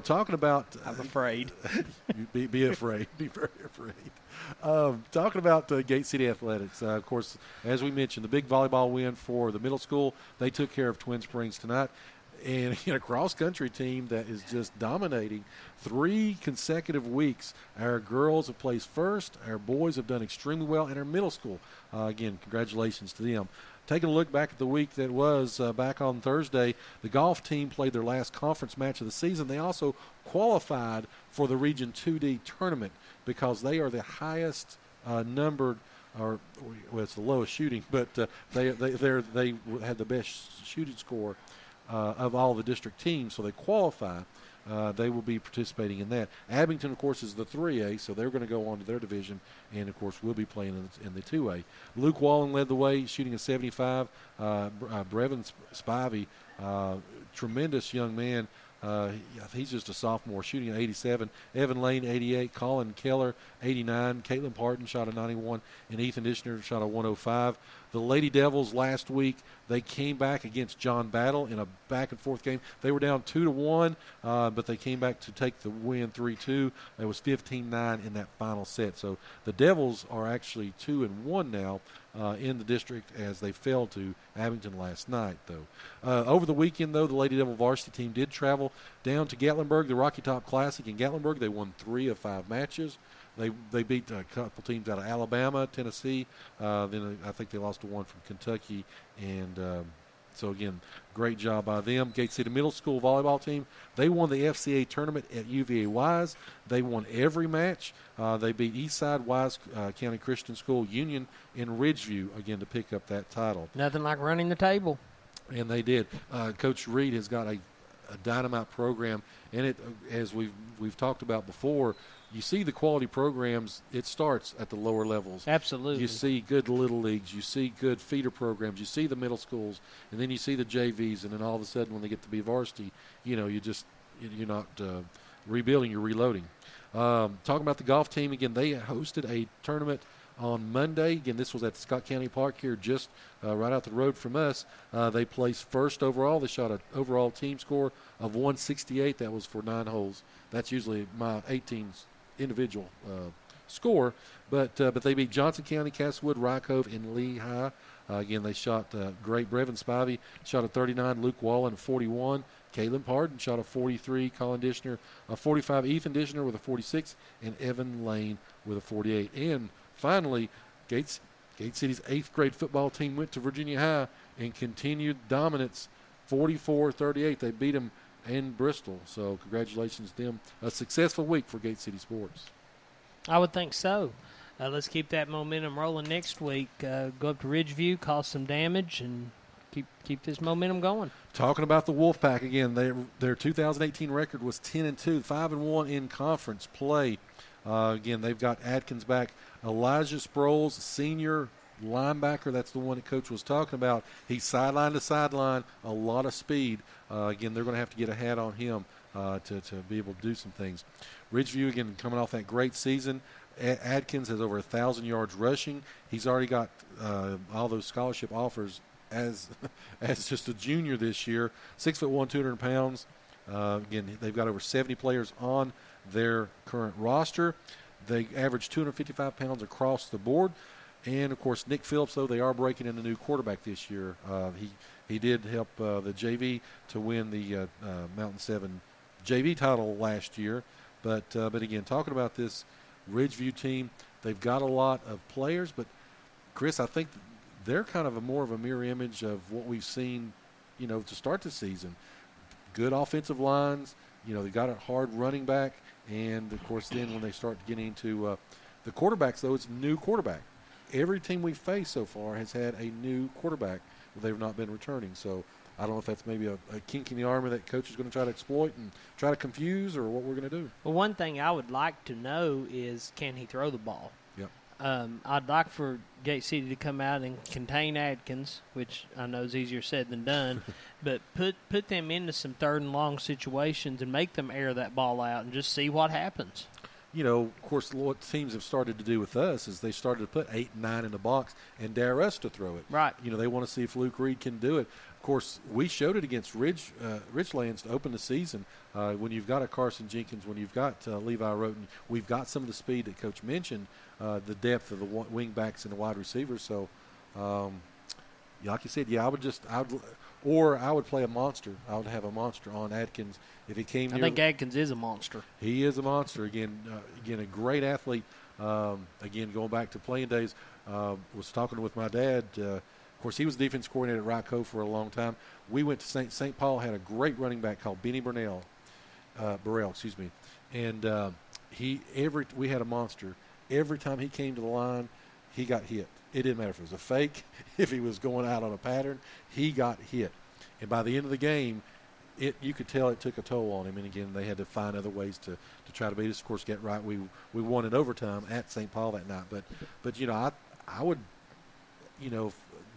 Talking about I'm afraid. be afraid. Be very afraid. Talking about Gate City Athletics, of course, as we mentioned, the big volleyball win for the middle school. They took care of Twin Springs tonight. And a cross-country team that is just dominating 3 consecutive weeks. Our girls have placed first. Our boys have done extremely well. And our middle school, again, congratulations to them. Taking a look back at the week that was back on Thursday, the golf team played their last conference match of the season. They also qualified for the Region 2D tournament because they are the highest numbered, or well, it's the lowest shooting, but they had the best shooting score of all the district teams, so they qualify. They will be participating in that. Abington, of course, is the 3A, so they're going to go on to their division, and, of course, we'll be playing in the 2A. Luke Wallen led the way, shooting a 75. Brevin Spivey, tremendous young man. He's just a sophomore, shooting an 87. Evan Lane, 88. Colin Keller, 89. Caitlin Parton shot a 91. And Ethan Dishner shot a 105. The Lady Devils last week, they came back against John Battle in a back-and-forth game. They were down 2-1, but they came back to take the win 3-2. It was 15-9 in that final set. So the Devils are actually 2-1 now in the district as they fell to Abington last night, though. Over the weekend, though, the Lady Devil varsity team did travel down to Gatlinburg, the Rocky Top Classic in Gatlinburg. They won 3 of 5 matches. They beat a couple teams out of Alabama, Tennessee. Then I think they lost to one from Kentucky. And so, again, great job by them. Gate City Middle School volleyball team, they won the FCA tournament at UVA Wise. They won every match. They beat Eastside Wise County Christian School Union in Ridgeview, again, to pick up that title. Nothing like running the table. And they did. Coach Reed has got a dynamite program, and it, as we've talked about before, you see the quality programs, it starts at the lower levels. Absolutely. You see good little leagues, you see good feeder programs, you see the middle schools, and then you see the JVs, and then all of a sudden when they get to be varsity, you're not rebuilding, you're reloading. Talking about the golf team, again, they hosted a tournament on Monday. Again, this was at Scott County Park here, just right out the road from us. They placed first overall. They shot an overall team score of 168. That was for 9 holes. That's usually my 18's individual score. But they beat Johnson County, Castlewood, Rye Cove, and Lehigh. Again, they shot great. Brevin Spivey shot a 39. Luke Wallen a 41. Caitlin Parton shot a 43. Colin Dishner a 45. Ethan Dishner with a 46. And Evan Lane with a 48. And finally, Gate City's 8th grade football team went to Virginia High and continued dominance, 44-38. They beat them in Bristol. So congratulations to them. A successful week for Gate City sports. I would think so. Let's keep that momentum rolling next week. Go up to Ridgeview, cause some damage, and keep this momentum going. Talking about the Wolfpack again, their 2018 record was 10-2, 5-1 in conference play. Again, they've got Atkins back. Elijah Sproles, senior linebacker, that's the one that Coach was talking about. He's sideline to sideline, a lot of speed. Again, they're going to have to get a hat on him to be able to do some things. Ridgeview, again, coming off that great season. Atkins has over 1,000 yards rushing. He's already got all those scholarship offers as just a junior this year. 6'1", 200 pounds. Again, they've got over 70 players on their current roster. They average 255 pounds across the board. And, of course, Nick Phillips, though, they are breaking in a new quarterback this year. He did help the JV to win the Mountain 7 JV title last year. But again, talking about this Ridgeview team, they've got a lot of players. But, Chris, I think they're kind of more of a mirror image of what we've seen, to start the season. Good offensive lines. They got a hard running back. And, of course, then when they start getting into the quarterbacks, though, it's a new quarterback. Every team we've faced so far has had a new quarterback. They've not been returning. So I don't know if that's maybe a kink in the armor that coach is going to try to exploit and try to confuse, or what we're going to do. Well, one thing I would like to know is, can he throw the ball? Yep. I'd like for Gate City to come out and contain Adkins, which I know is easier said than done, but put them into some third and long situations and make them air that ball out and just see what happens. Of course, what teams have started to do with us is they started to put 8 and 9 in the box and dare us to throw it. Right. They want to see if Luke Reed can do it. Of course, we showed it against Ridgelands to open the season. When you've got a Carson Jenkins, when you've got Levi Roten, we've got some of the speed that Coach mentioned, the depth of the wing backs and the wide receivers. So, like you said, I would play a monster. I would have a monster on Adkins if he came. I think Adkins is a monster. He is a monster. Again, a great athlete. Again, going back to playing days, was talking with my dad. Of course, he was defense coordinator at Ryco for a long time. We went to St. Paul, had a great running back called Benny Burrell, and we had a monster. Every time he came to the line, he got hit. It didn't matter if it was a fake, if he was going out on a pattern, he got hit. And by the end of the game, you could tell it took a toll on him. And again, they had to find other ways to try to beat us. Of course, get right. We won in overtime at St. Paul that night. But I would,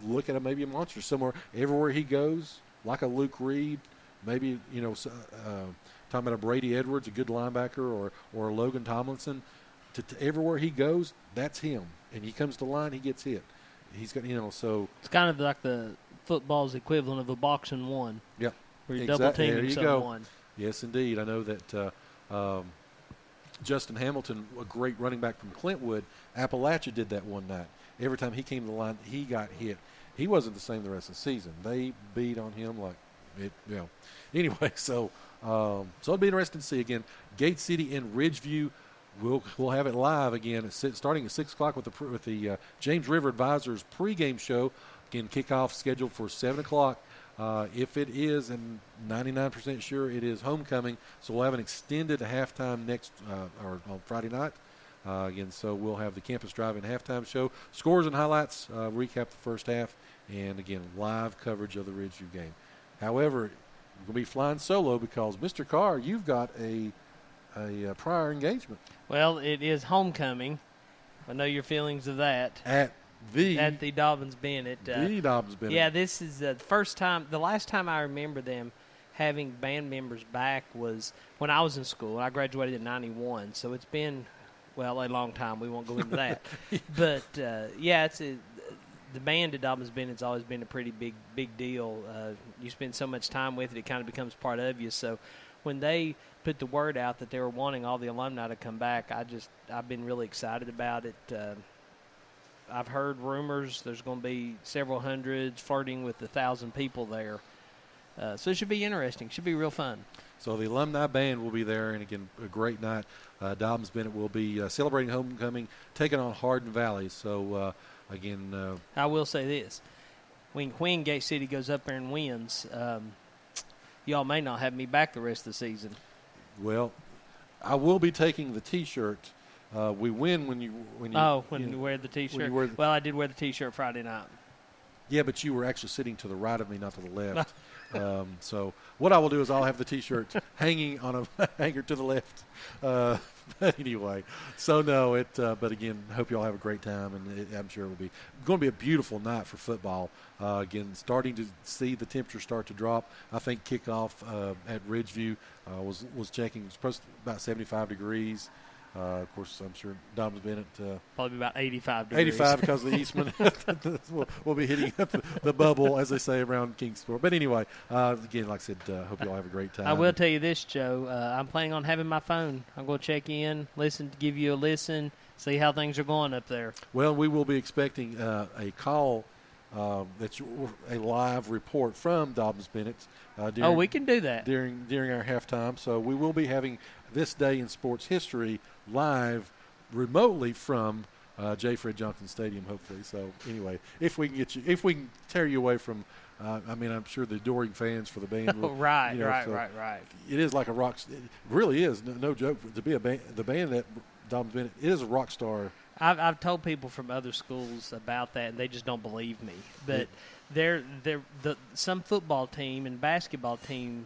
look at him maybe a monster somewhere. Everywhere he goes, like a Luke Reed, maybe talking about a Brady Edwards, a good linebacker, or a Logan Tomlinson. To everywhere he goes, that's him. And he comes to line, he gets hit. He's got so it's kind of like the football's equivalent of a boxing one. Yep. Where you're double teaming there you someone. Go. Yes, indeed. I know that Justin Hamilton, a great running back from Clintwood, Appalachia did that one night. Every time he came to the line, he got hit. He wasn't the same the rest of the season. They beat on him like it. Anyway, so it'll be interesting to see again. Gate City in Ridgeview. We'll have it live again, starting at 6 o'clock with the James River Advisors pregame show. Again, kickoff scheduled for 7 o'clock. If it is, and 99% sure it is homecoming, so we'll have an extended halftime next or on Friday night. Again, so we'll have the Campus Drive-In halftime show, scores and highlights, recap the first half, and again live coverage of the Ridgeview game. However, we're going to be flying solo because Mr. Carr, you've got a prior engagement. Well, it is homecoming. I know your feelings of that. At the Dobbins Bennett. The Dobbins Bennett. Yeah, this is the first time. The last time I remember them having band members back was when I was in school. I graduated in '91, so it's been, a long time. We won't go into that. But, the band at Dobbins Bennett's always been a pretty big deal. You spend so much time with it, it kind of becomes part of you. So when they put the word out that they were wanting all the alumni to come back, I've been really excited about it. I've heard rumors there's going to be several hundreds, flirting with 1,000 people there. So it should be interesting. Should be real fun. So the alumni band will be there, and again, a great night. Dobbins Bennett will be celebrating homecoming, taking on Hardin Valley. So again, I will say this: when Gate City goes up there and wins, y'all may not have me back the rest of the season. Well, I will be taking the T-shirt. We win when you wear the T-shirt. I did wear the T-shirt Friday night. Yeah, but you were actually sitting to the right of me, not to the left. So what I will do is I'll have the T-shirt hanging on a hanger to the left. But anyway, so no, but again, hope you all have a great time, and I'm sure it will be going to be a beautiful night for football. Again, starting to see the temperature start to drop. I think kickoff at Ridgeview was checking. It's supposed to be about 75 degrees. Of course, I'm sure Dobbins Bennett. Probably about 85 degrees. 85 because of the Eastman. we'll be hitting up the bubble, as they say, around Kingsport. But anyway, again, like I said, hope you all have a great time. I will tell you this, Joe. I'm planning on having my phone. I'm going to check in, give you a listen, see how things are going up there. Well, we will be expecting a call. That's a live report from Dobbins Bennett. We can do that during our halftime. So we will be having This Day in Sports History live remotely from J. Fred Johnson Stadium, hopefully. So anyway, if we can tear you away from, I'm sure the adoring fans for the band. Will, right. It is like a rock. It really is no joke to be the band that Dobbins Bennett. It is a rock star. I've told people from other schools about that, and they just don't believe me. But some football team and basketball team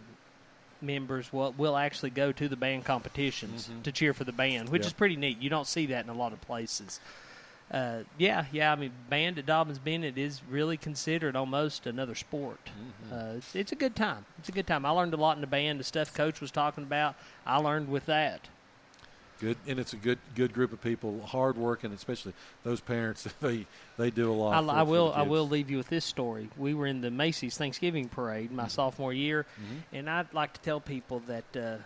members will actually go to the band competitions to cheer for the band, which is pretty neat. You don't see that in a lot of places. Band at Dobbins Bennett is really considered almost another sport. It's a good time. I learned a lot in the band. The stuff Coach was talking about, I learned with that. Good, and it's a good group of people, hard working, especially those parents. They do a lot. I will leave you with this story. We were in the Macy's Thanksgiving Parade my sophomore year, and I'd like to tell people that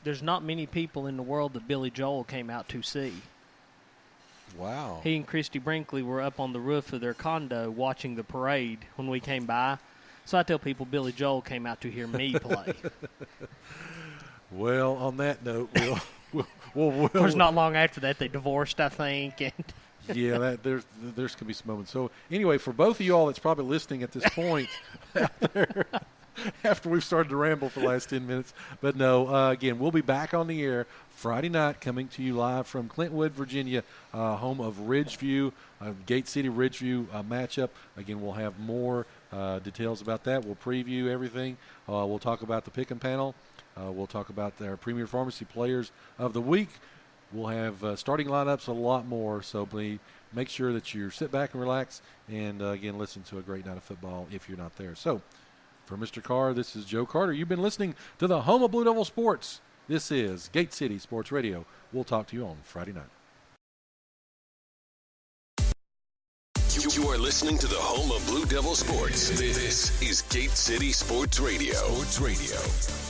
there's not many people in the world that Billy Joel came out to see. Wow. He and Christy Brinkley were up on the roof of their condo watching the parade when we came by. So I tell people Billy Joel came out to hear me play. Well, on that note, we'll of course, not long after that, they divorced, I think. And yeah, there's going to be some moments. So anyway, for both of y'all that's probably listening at this point out there, after we've started to ramble for the last 10 minutes. But no, again, we'll be back on the air Friday night, coming to you live from Clintwood, Virginia, home of Ridgeview, Gate City Ridgeview matchup. Again, we'll have more details about that. We'll preview everything. We'll talk about the pick and panel. We'll talk about our Premier Pharmacy Players of the Week. We'll have starting lineups, a lot more. So make sure that you sit back and relax and, again, listen to a great night of football if you're not there. So for Mr. Carr, this is Joe Carter. You've been listening to the home of Blue Devil Sports. This is Gate City Sports Radio. We'll talk to you on Friday night. You are listening to the home of Blue Devil Sports. This is Gate City Sports Radio. Sports Radio.